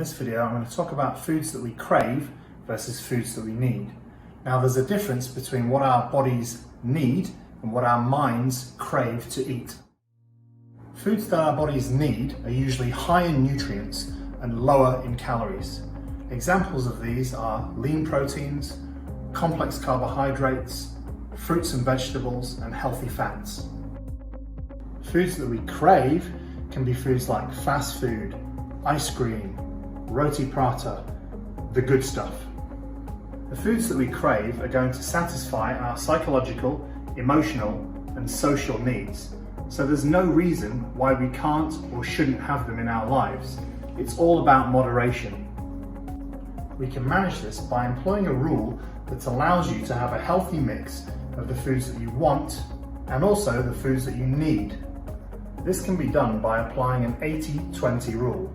this video, I'm going to talk about foods that we crave versus foods that we need. Now, there's a difference between what our bodies need and what our minds crave to eat. Foods that our bodies need are usually high in nutrients and lower in calories. Examples of these are lean proteins, complex carbohydrates, fruits and vegetables, and healthy fats. Foods that we crave can be foods like fast food, ice cream, roti prata, the good stuff. The foods that we crave are going to satisfy our psychological, emotional, and social needs. So there's no reason why we can't or shouldn't have them in our lives. It's all about moderation. We can manage this by employing a rule that allows you to have a healthy mix of the foods that you want and also the foods that you need. This can be done by applying an 80-20 rule.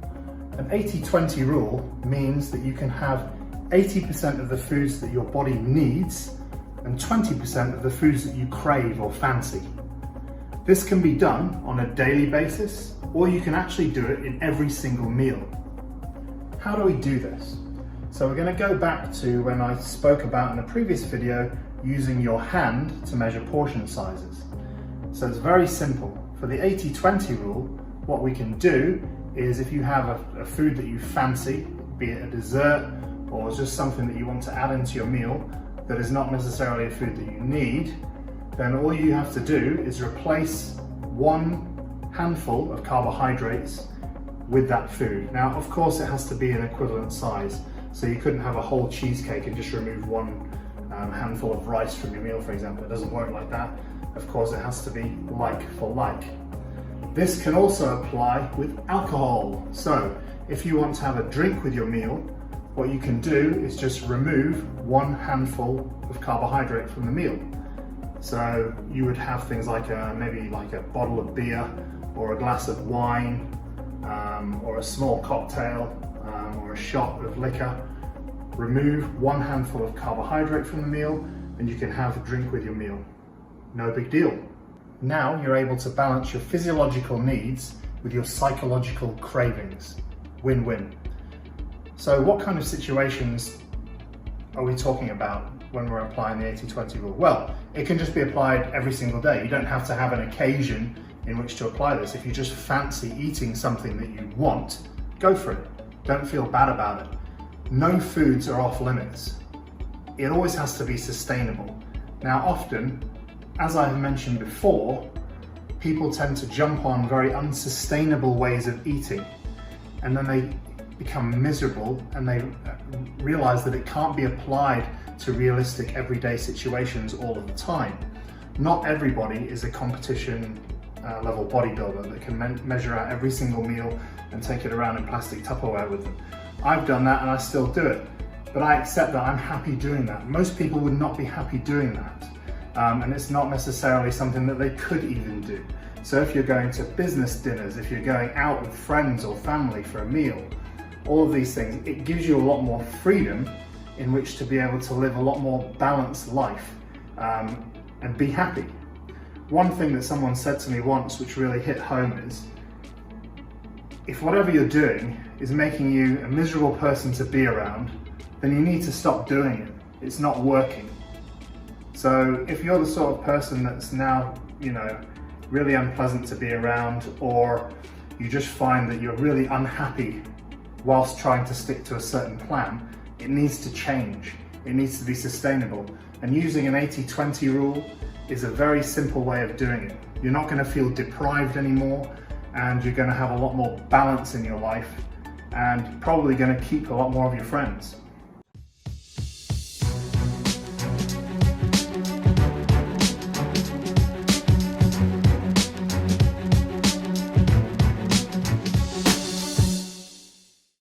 An 80-20 rule means that you can have 80% of the foods that your body needs and 20% of the foods that you crave or fancy. This can be done on a daily basis, or you can actually do it in every single meal. How do we do this? So we're going to go back to when I spoke about in a previous video using your hand to measure portion sizes. So it's very simple. For the 80-20 rule, what we can do is if you have a food that you fancy, be it a dessert or just something that you want to add into your meal that is not necessarily a food that you need, then all you have to do is replace one handful of carbohydrates with that food. Now, of course, it has to be an equivalent size. So you couldn't have a whole cheesecake and just remove one handful of rice from your meal, for example. It doesn't work like that. Of course, it has to be like for like. This can also apply with alcohol. So if you want to have a drink with your meal, what you can do is just remove one handful of carbohydrate from the meal. So you would have things like maybe like a bottle of beer or a glass of wine or a small cocktail or a shot of liquor. Remove one handful of carbohydrate from the meal and you can have a drink with your meal. No big deal. Now you're able to balance your physiological needs with your psychological cravings. Win-win. So what kind of situations are we talking about when we're applying the 80-20 rule? Well, it can just be applied every single day. You don't have to have an occasion in which to apply this. If you just fancy eating something that you want, go for it. Don't feel bad about it. No foods are off limits. It always has to be sustainable. Now, often, as I've mentioned before, people tend to jump on very unsustainable ways of eating, and then they become miserable and they realize that it can't be applied to realistic everyday situations all of the time. Not everybody is a competition level bodybuilder that can measure out every single meal and take it around in plastic Tupperware with them. I've done that and I still do it, but I accept that I'm happy doing that. Most people would not be happy doing that. And it's not necessarily something that they could even do. So if you're going to business dinners, if you're going out with friends or family for a meal, all of these things, it gives you a lot more freedom in which to be able to live a lot more balanced life and be happy. One thing that someone said to me once, which really hit home, is if whatever you're doing is making you a miserable person to be around, then you need to stop doing it. It's not working. So if you're the sort of person that's now, really unpleasant to be around, or you just find that you're really unhappy whilst trying to stick to a certain plan, it needs to change. It needs to be sustainable. And using an 80-20 rule is a very simple way of doing it. You're not going to feel deprived anymore, and you're going to have a lot more balance in your life, and probably going to keep a lot more of your friends.